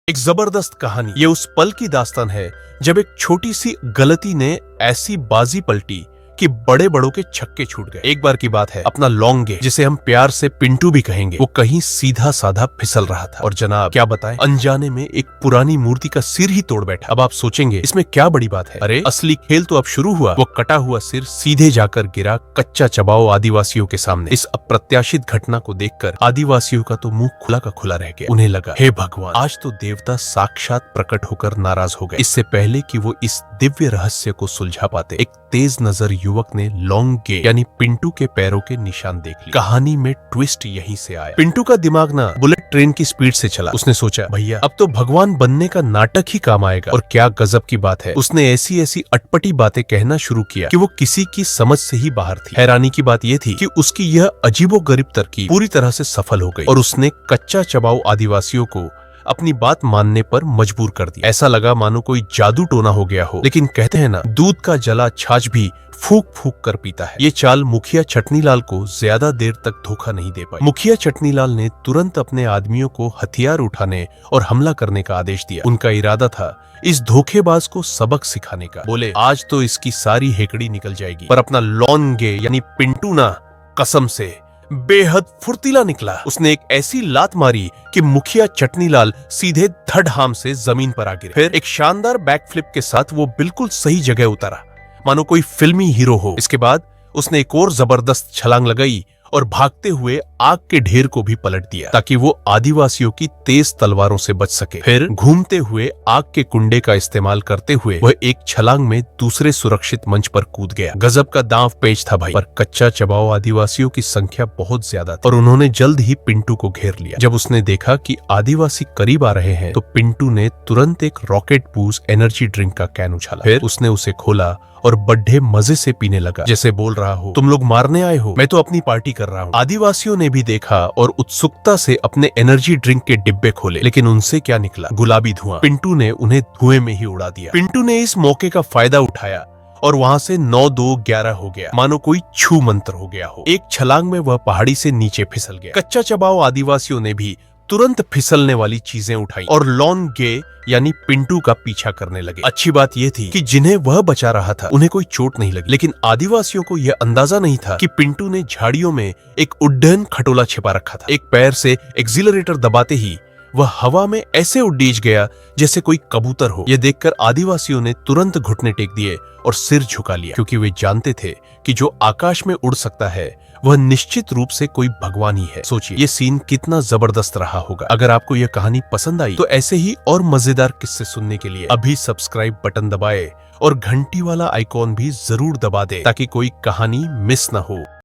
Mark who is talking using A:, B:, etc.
A: एक जबरदस्त कहानी। ये उस पल की दास्तान है जब एक छोटी सी गलती ने ऐसी बाजी पलटी कि बड़े बड़ों के छक्के छूट गए। एक बार की बात है, अपना लॉन्गे, जिसे हम प्यार से पिंटू भी कहेंगे, वो कहीं सीधा साधा फिसल रहा था और जनाब क्या बताएं, अनजाने में एक पुरानी मूर्ति का सिर ही तोड़ बैठा। अब आप सोचेंगे इसमें क्या बड़ी बात है। अरे असली खेल तो अब शुरू हुआ। वो कटा हुआ सिर सीधे जाकर गिरा कच्चा चबाओ आदिवासियों के सामने। इस अप्रत्याशित घटना को देखकर आदिवासियों का तो मुंह खुला का खुला रह गया। उन्हें लगा, हे भगवान, आज तो देवता साक्षात प्रकट होकर नाराज हो गए। इससे पहले कि वो इस दिव्य रहस्य को सुलझा पाते, एक तेज नजर युवक ने लॉन्गे यानी पिंटू के पैरों के निशान देख लिए। कहानी में ट्विस्ट यहीं से आया। पिंटू का दिमाग ना बुलेट ट्रेन की स्पीड से चला। उसने सोचा, भैया अब तो भगवान बनने का नाटक ही काम आएगा। और क्या गजब की बात है, उसने ऐसी ऐसी अटपटी बातें कहना शुरू किया कि वो किसी की समझ से ही बाहर थी। हैरानी की बात यह थी कि उसकी यह अजीबोगरीब तरकीब पूरी तरह से सफल हो गई और उसने कच्चा चबाऊ आदिवासियों को अपनी बात मानने पर मजबूर कर दिया। ऐसा लगा मानो कोई जादू टोना हो गया हो। लेकिन कहते हैं ना, दूध का जला छाछ भी फूक फूक कर पीता है। ये चाल मुखिया चटनीलाल को ज्यादा देर तक धोखा नहीं दे पाई। मुखिया चटनीलाल ने तुरंत अपने आदमियों को हथियार उठाने और हमला करने का आदेश दिया। उनका इरादा था इस धोखेबाज को सबक सिखाने का। बोले, आज तो इसकी सारी हेकड़ी निकल जाएगी। पर अपना लॉन्गे यानी पिंटू ना, कसम से बेहद फुर्तीला निकला। उसने एक ऐसी लात मारी कि मुखिया चटनीलाल सीधे धड़ाम से जमीन पर आ गिरे। फिर एक शानदार बैकफ्लिप के साथ वो बिल्कुल सही जगह उतरा, मानो कोई फिल्मी हीरो हो। इसके बाद उसने एक और जबरदस्त छलांग लगाई और भागते हुए आग के ढेर को भी पलट दिया ताकि वो आदिवासियों की तेज तलवारों से बच सके। फिर घूमते हुए आग के कुंडे का इस्तेमाल करते हुए वह एक छलांग में दूसरे सुरक्षित मंच पर कूद गया। गजब का दांव पेच था भाई। पर कच्चा चबाओ आदिवासियों की संख्या बहुत ज्यादा थी और उन्होंने जल्द ही पिंटू को घेर लिया। जब उसने देखा कि आदिवासी करीब आ रहे हैं तो पिंटू ने तुरंत एक रॉकेट बूस्ट एनर्जी ड्रिंक का कैन उछाला। फिर उसने उसे खोला और बड़े मजे से पीने लगा, जैसे बोल रहा हो, तुम लोग मारने आए हो, मैं तो अपनी पार्टी कर रहा हूँ। आदिवासियों ने भी देखा और उत्सुकता से अपने एनर्जी ड्रिंक के डिब्बे खोले, लेकिन उनसे क्या निकला, गुलाबी धुआं। पिंटू ने उन्हें धुएं में ही उड़ा दिया। पिंटू ने इस मौके का फायदा उठाया और वहां से 9-2-11 हो गया, मानो कोई छू मंत्र हो गया हो। एक छलांग में वह पहाड़ी से नीचे फिसल गया। कच्चा चबाओ आदिवासियों ने भी तुरंत फिसलने वाली चीजें उठाई और लॉन्गे यानी पिंटू का पीछा करने लगे। अच्छी बात यह थी कि जिन्हें वह बचा रहा था उन्हें कोई चोट नहीं लगी, लेकिन आदिवासियों को यह अंदाजा नहीं था कि पिंटू ने झाड़ियों में एक उड्डयन खटोला छिपा रखा था। एक पैर से एक्सीलरेटर दबाते ही वह हवा में ऐसे उड्डीज गया जैसे कोई कबूतर हो। यह देखकर आदिवासियों ने तुरंत घुटने टेक दिए और सिर झुका लिया, क्योंकि वे जानते थे कि जो आकाश में उड़ सकता है वह निश्चित रूप से कोई भगवान ही है। सोचिए ये सीन कितना जबरदस्त रहा होगा। अगर आपको यह कहानी पसंद आई तो ऐसे ही और मजेदार किस्से सुनने के लिए अभी सब्सक्राइब बटन दबाए और घंटी वाला आइकॉन भी जरूर दबा दे ताकि कोई कहानी मिस न हो।